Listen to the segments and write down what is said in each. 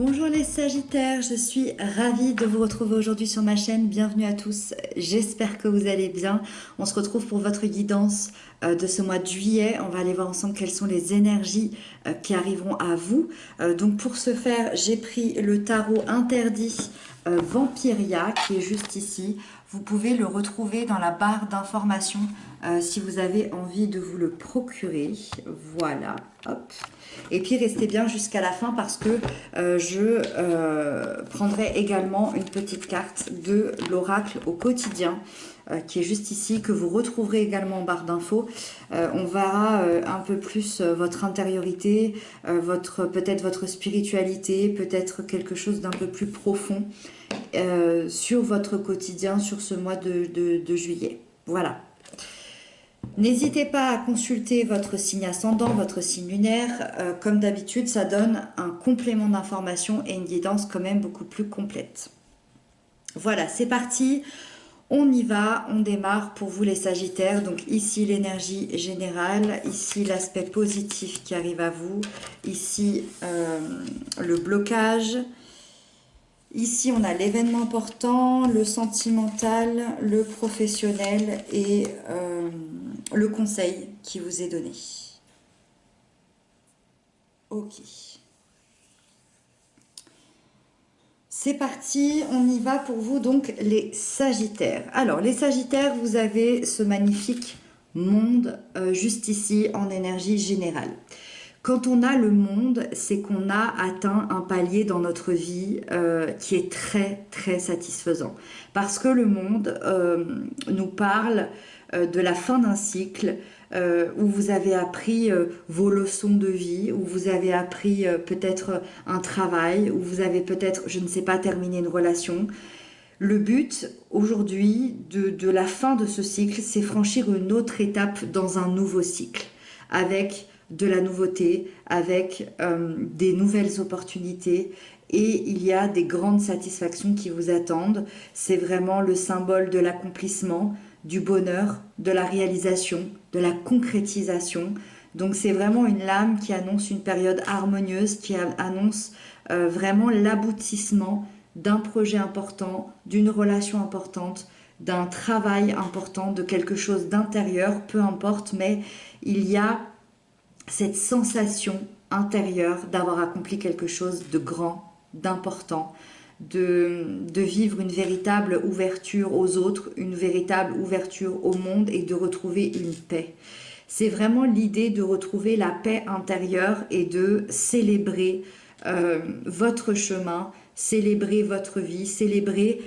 Bonjour les Sagittaires, je suis ravie de vous retrouver aujourd'hui sur ma chaîne. Bienvenue à tous, j'espère que vous allez bien. On se retrouve pour votre guidance de ce mois de juillet. On va aller voir ensemble quelles sont les énergies qui arriveront à vous. Donc pour ce faire, j'ai pris le tarot interdit Vampiria qui est juste ici. Vous pouvez le retrouver dans la barre d'informations si vous avez envie de vous le procurer. Voilà, hop. Et puis restez bien jusqu'à la fin parce que je prendrai également une petite carte de l'oracle au quotidien qui est juste ici, que vous retrouverez également en barre d'infos. On verra un peu plus votre intériorité, peut-être votre spiritualité, peut-être quelque chose d'un peu plus profond sur votre quotidien, sur ce mois de juillet. Voilà. N'hésitez pas à consulter votre signe ascendant, votre signe lunaire. Comme d'habitude, ça donne un complément d'information et une guidance quand même beaucoup plus complète. Voilà, c'est parti. On y va, on démarre pour vous les Sagittaires. Donc ici l'énergie générale, ici l'aspect positif qui arrive à vous, ici le blocage. Ici, on a l'événement important, le sentimental, le professionnel et le conseil qui vous est donné. Ok. C'est parti, on y va pour vous, donc les Sagittaires. Alors, les Sagittaires, vous avez ce magnifique monde juste ici en énergie générale. Quand on a le monde, c'est qu'on a atteint un palier dans notre vie qui est très très satisfaisant. Parce que le monde nous parle de la fin d'un cycle où vous avez appris vos leçons de vie, où vous avez appris peut-être un travail, où vous avez peut-être, je ne sais pas, terminé une relation. Le but aujourd'hui de la fin de ce cycle, c'est franchir une autre étape dans un nouveau cycle avec de la nouveauté, avec des nouvelles opportunités et il y a des grandes satisfactions qui vous attendent. C'est vraiment le symbole de l'accomplissement, du bonheur, de la réalisation, de la concrétisation. Donc c'est vraiment une lame qui annonce une période harmonieuse, qui annonce vraiment l'aboutissement d'un projet important, d'une relation importante, d'un travail important, de quelque chose d'intérieur, peu importe, mais il y a cette sensation intérieure d'avoir accompli quelque chose de grand, d'important, de vivre une véritable ouverture aux autres, une véritable ouverture au monde et de retrouver une paix. C'est vraiment l'idée de retrouver la paix intérieure et de célébrer votre chemin, célébrer votre vie, célébrer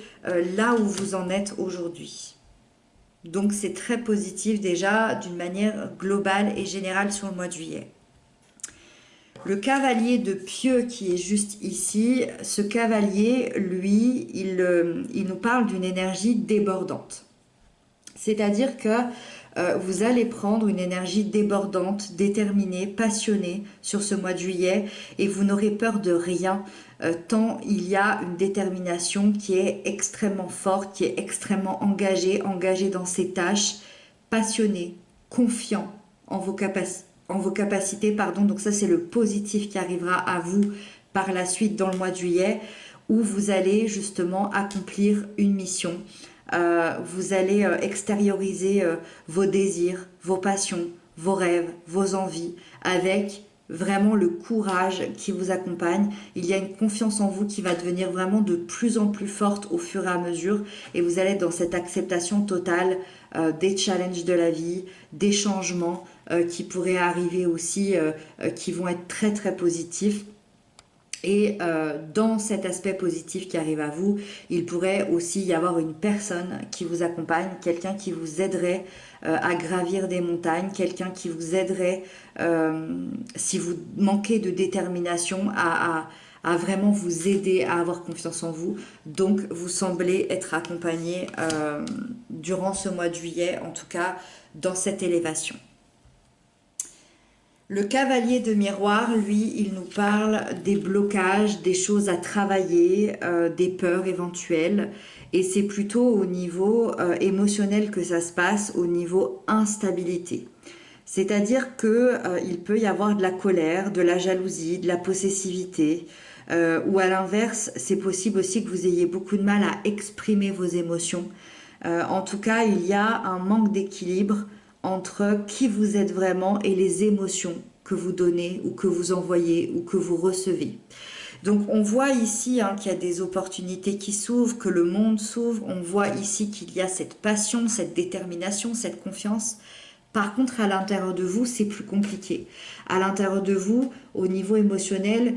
là où vous en êtes aujourd'hui. Donc c'est très positif déjà d'une manière globale et générale sur le mois de juillet. Le cavalier de pieux qui est juste ici, ce cavalier, lui, il nous parle d'une énergie débordante. C'est-à-dire que vous allez prendre une énergie débordante, déterminée, passionnée sur ce mois de juillet et vous n'aurez peur de rien tant il y a une détermination qui est extrêmement forte, qui est extrêmement engagée dans ses tâches, passionné, confiant en vos capacités, pardon. Donc ça c'est le positif qui arrivera à vous par la suite dans le mois de juillet où vous allez justement accomplir une mission. Vous allez extérioriser vos désirs, vos passions, vos rêves, vos envies avec vraiment le courage qui vous accompagne. Il y a une confiance en vous qui va devenir vraiment de plus en plus forte au fur et à mesure et vous allez être dans cette acceptation totale des challenges de la vie, des changements qui pourraient arriver aussi, qui vont être très très positifs. Et dans cet aspect positif qui arrive à vous, il pourrait aussi y avoir une personne qui vous accompagne, quelqu'un qui vous aiderait à gravir des montagnes, quelqu'un qui vous aiderait, si vous manquez de détermination, à vraiment vous aider à avoir confiance en vous. Donc vous semblez être accompagné durant ce mois de juillet, en tout cas dans cette élévation. Le cavalier de miroir, lui, il nous parle des blocages, des choses à travailler, des peurs éventuelles. Et c'est plutôt au niveau émotionnel que ça se passe, au niveau instabilité. C'est-à-dire qu'il peut y avoir de la colère, de la jalousie, de la possessivité, ou à l'inverse, c'est possible aussi que vous ayez beaucoup de mal à exprimer vos émotions. En tout cas, il y a un manque d'équilibre entre qui vous êtes vraiment et les émotions que vous donnez ou que vous envoyez ou que vous recevez. Donc on voit ici qu'il y a des opportunités qui s'ouvrent, que le monde s'ouvre. On voit ici qu'il y a cette passion, cette détermination, cette confiance. Par contre, à l'intérieur de vous, c'est plus compliqué. À l'intérieur de vous, au niveau émotionnel,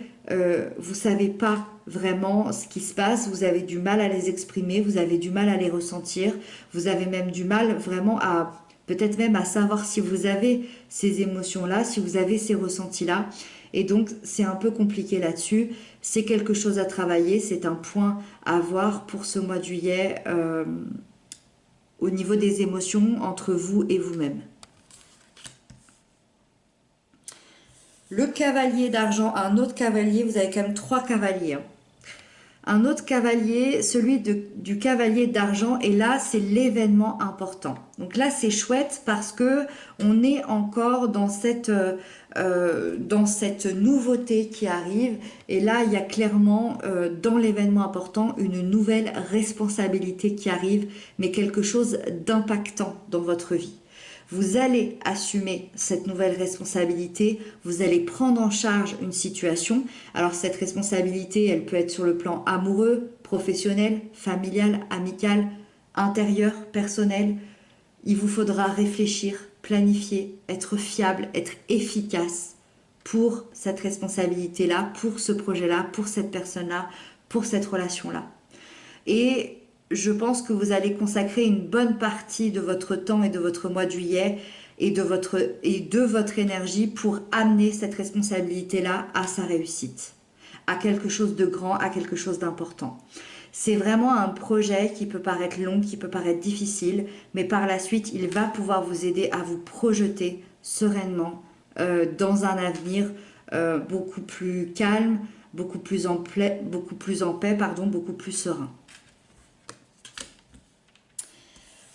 vous savez pas vraiment ce qui se passe. Vous avez du mal à les exprimer, vous avez du mal à les ressentir. Vous avez même du mal vraiment à peut-être même à savoir si vous avez ces émotions-là, si vous avez ces ressentis-là. Et donc, c'est un peu compliqué là-dessus. C'est quelque chose à travailler, c'est un point à voir pour ce mois de juillet au niveau des émotions entre vous et vous-même. Le cavalier d'argent, un autre cavalier, vous avez quand même 3 cavaliers. Un autre cavalier, celui du cavalier d'argent, et là c'est l'événement important. Donc là c'est chouette parce que on est encore dans cette nouveauté qui arrive, et là il y a clairement dans l'événement important une nouvelle responsabilité qui arrive, mais quelque chose d'impactant dans votre vie. Vous allez assumer cette nouvelle responsabilité, vous allez prendre en charge une situation. Alors cette responsabilité, elle peut être sur le plan amoureux, professionnel, familial, amical, intérieur, personnel. Il vous faudra réfléchir, planifier, être fiable, être efficace pour cette responsabilité-là, pour ce projet-là, pour cette personne-là, pour cette relation-là. Et je pense que vous allez consacrer une bonne partie de votre temps et de votre mois de juillet et de votre énergie pour amener cette responsabilité-là à sa réussite, à quelque chose de grand, à quelque chose d'important. C'est vraiment un projet qui peut paraître long, qui peut paraître difficile, mais par la suite, il va pouvoir vous aider à vous projeter sereinement dans un avenir beaucoup plus calme, beaucoup plus en paix, beaucoup plus serein.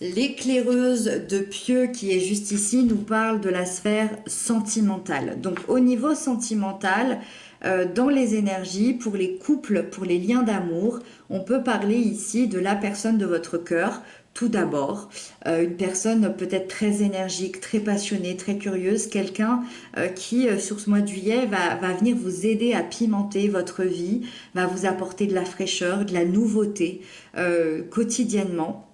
L'éclaireuse de Pieux qui est juste ici nous parle de la sphère sentimentale. Donc au niveau sentimental, dans les énergies, pour les couples, pour les liens d'amour, on peut parler ici de la personne de votre cœur. Tout d'abord, une personne peut-être très énergique, très passionnée, très curieuse, quelqu'un qui, sur ce mois de juillet, va venir vous aider à pimenter votre vie, va vous apporter de la fraîcheur, de la nouveauté quotidiennement.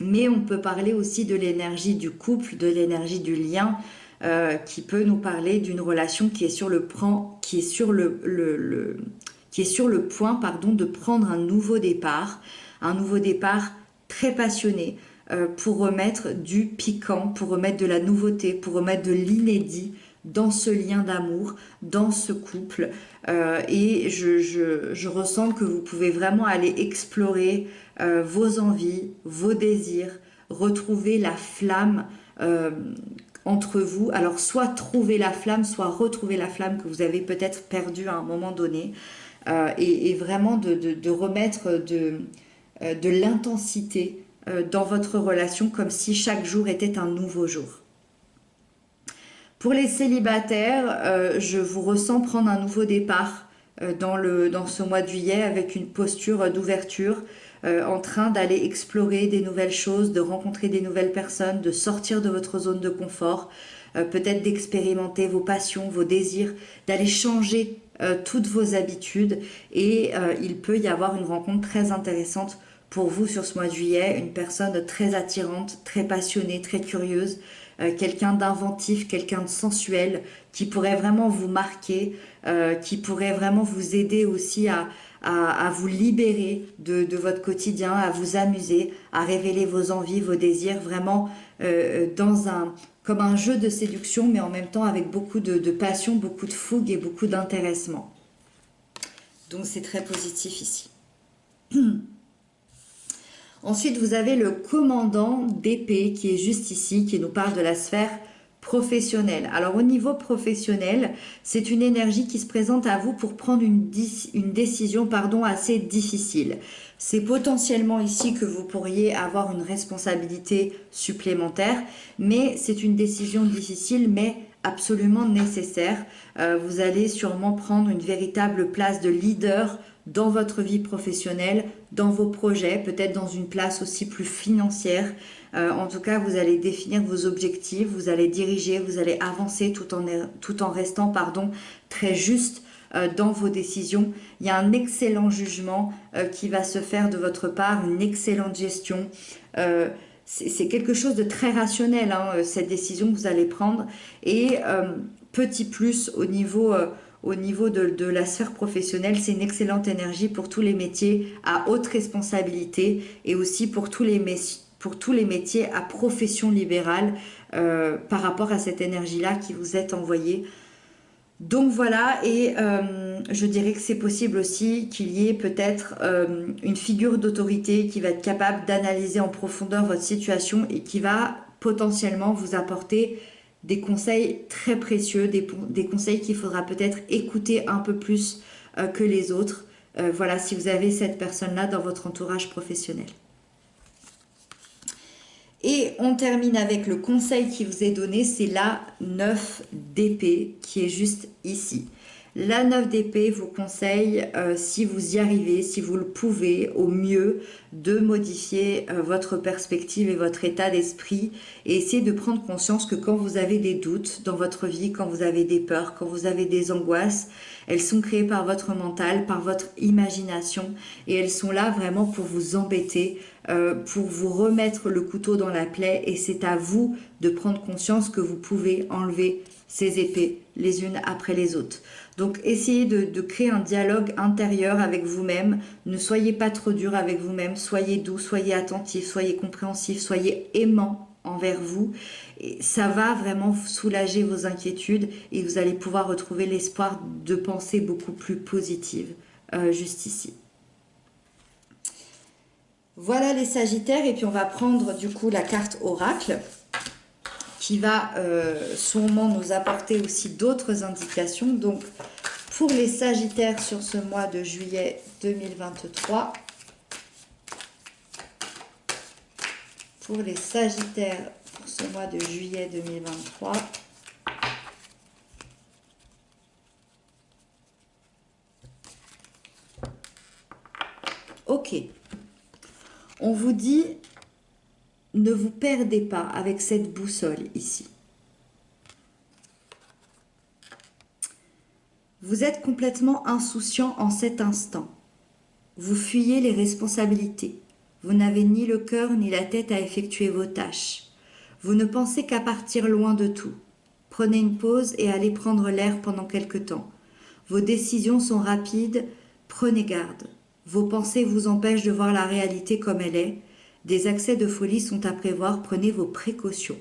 Mais on peut parler aussi de l'énergie du couple, de l'énergie du lien, qui peut nous parler d'une relation qui est sur le point, de prendre un nouveau départ très passionné pour remettre du piquant, pour remettre de la nouveauté, pour remettre de l'inédit dans ce lien d'amour, dans ce couple. Et je ressens que vous pouvez vraiment aller explorer vos envies, vos désirs, retrouver la flamme entre vous. Alors soit trouver la flamme, soit retrouver la flamme que vous avez peut-être perdue à un moment donné, et vraiment de remettre de l'intensité dans votre relation, comme si chaque jour était un nouveau jour. Pour les célibataires, je vous ressens prendre un nouveau départ dans ce mois de juillet avec une posture d'ouverture, en train d'aller explorer des nouvelles choses, de rencontrer des nouvelles personnes, de sortir de votre zone de confort, peut-être d'expérimenter vos passions, vos désirs, d'aller changer toutes vos habitudes, et il peut y avoir une rencontre très intéressante pour vous sur ce mois de juillet, une personne très attirante, très passionnée, très curieuse, quelqu'un d'inventif, quelqu'un de sensuel, qui pourrait vraiment vous marquer, qui pourrait vraiment vous aider aussi à vous libérer de votre quotidien, à vous amuser, à révéler vos envies, vos désirs, vraiment comme un jeu de séduction, mais en même temps avec beaucoup de passion, beaucoup de fougue et beaucoup d'intéressement. Donc c'est très positif ici. Ensuite, vous avez le commandant d'épée qui est juste ici, qui nous parle de la sphère professionnelle. Alors au niveau professionnel, c'est une énergie qui se présente à vous pour prendre une décision assez difficile. C'est potentiellement ici que vous pourriez avoir une responsabilité supplémentaire, mais c'est une décision difficile, mais absolument nécessaire. Vous allez sûrement prendre une véritable place de leader dans votre vie professionnelle, dans vos projets, peut-être dans une place aussi plus financière. En tout cas, vous allez définir vos objectifs, vous allez diriger, vous allez avancer tout en restant très juste dans vos décisions. Il y a un excellent jugement qui va se faire de votre part, une excellente gestion. C'est quelque chose de très rationnel, hein, cette décision que vous allez prendre. Et petit plus au niveau de la sphère professionnelle, c'est une excellente énergie pour tous les métiers à haute responsabilité et aussi pour tous les métiers à profession libérale par rapport à cette énergie-là qui vous est envoyée. Donc voilà, et je dirais que c'est possible aussi qu'il y ait peut-être une figure d'autorité qui va être capable d'analyser en profondeur votre situation et qui va potentiellement vous apporter des conseils très précieux, des conseils qu'il faudra peut-être écouter un peu plus que les autres. Voilà, si vous avez cette personne-là dans votre entourage professionnel. Et on termine avec le conseil qui vous est donné, c'est la 9 d'épée qui est juste ici. La 9 d'épée vous conseille, si vous y arrivez, si vous le pouvez, au mieux, de modifier votre perspective et votre état d'esprit et essayer de prendre conscience que quand vous avez des doutes dans votre vie, quand vous avez des peurs, quand vous avez des angoisses, elles sont créées par votre mental, par votre imagination et elles sont là vraiment pour vous embêter, pour vous remettre le couteau dans la plaie et c'est à vous de prendre conscience que vous pouvez enlever ces épées les unes après les autres. Donc essayez de créer un dialogue intérieur avec vous-même, ne soyez pas trop dur avec vous-même, soyez doux, soyez attentif, soyez compréhensif, soyez aimant envers vous. Et ça va vraiment soulager vos inquiétudes et vous allez pouvoir retrouver l'espoir de pensées beaucoup plus positives juste ici. Voilà les Sagittaires et puis on va prendre du coup la carte Oracle qui va sûrement nous apporter aussi d'autres indications. Donc pour les Sagittaires sur ce mois de juillet 2023, pour les Sagittaires pour ce mois de juillet 2023, ok, on vous dit ne vous perdez pas avec cette boussole ici. Vous êtes complètement insouciant en cet instant. Vous fuyez les responsabilités. Vous n'avez ni le cœur ni la tête à effectuer vos tâches. Vous ne pensez qu'à partir loin de tout. Prenez une pause et allez prendre l'air pendant quelque temps. Vos décisions sont rapides, prenez garde. Vos pensées vous empêchent de voir la réalité comme elle est. Des accès de folie sont à prévoir, prenez vos précautions.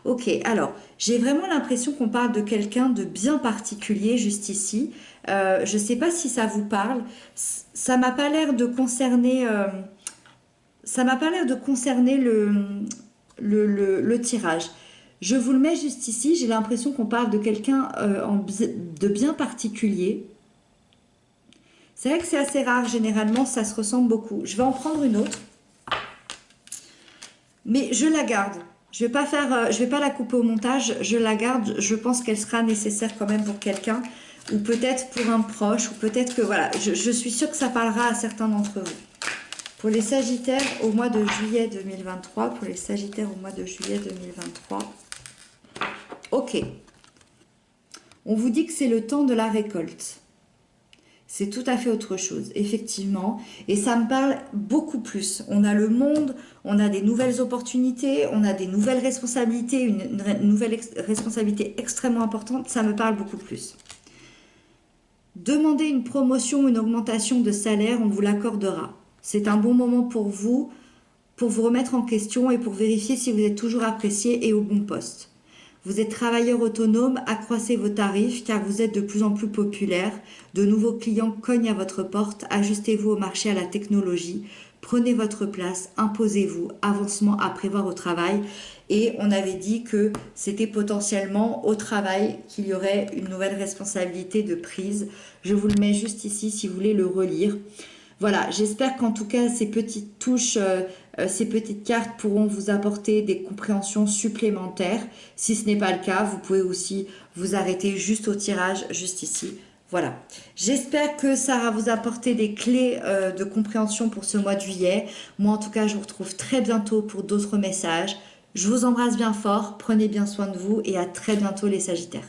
Ok, alors, j'ai vraiment l'impression qu'on parle de quelqu'un de bien particulier juste ici. Je ne sais pas si ça vous parle. Ça m'a pas l'air de concerner... le tirage. Je vous le mets juste ici. J'ai l'impression qu'on parle de quelqu'un de bien particulier. C'est vrai que c'est assez rare. Généralement, ça se ressemble beaucoup. Je vais en prendre une autre. Mais je la garde. Je vais pas la couper au montage. Je la garde. Je pense qu'elle sera nécessaire quand même pour quelqu'un. Ou peut-être pour un proche. Ou peut-être que voilà. Je suis sûre que ça parlera à certains d'entre vous. Pour les Sagittaires au mois de juillet 2023. Pour les Sagittaires au mois de juillet 2023. Ok. On vous dit que c'est le temps de la récolte. C'est tout à fait autre chose, effectivement. Et ça me parle beaucoup plus. On a le monde, on a des nouvelles opportunités, on a des nouvelles responsabilités, une nouvelle responsabilité extrêmement importante. Ça me parle beaucoup plus. Demandez une promotion, une augmentation de salaire, on vous l'accordera. C'est un bon moment pour vous remettre en question et pour vérifier si vous êtes toujours apprécié et au bon poste. Vous êtes travailleur autonome, accroissez vos tarifs car vous êtes de plus en plus populaire. De nouveaux clients cognent à votre porte, ajustez-vous au marché, à la technologie. Prenez votre place, imposez-vous, avancement à prévoir au travail. Et on avait dit que c'était potentiellement au travail qu'il y aurait une nouvelle responsabilité de prise. Je vous le mets juste ici si vous voulez le relire. Voilà, j'espère qu'en tout cas ces petites touches, ces petites cartes pourront vous apporter des compréhensions supplémentaires. Si ce n'est pas le cas, vous pouvez aussi vous arrêter juste au tirage, juste ici. Voilà. J'espère que ça va vous apporter des clés de compréhension pour ce mois de juillet. Moi, en tout cas, je vous retrouve très bientôt pour d'autres messages. Je vous embrasse bien fort, prenez bien soin de vous et à très bientôt les Sagittaires.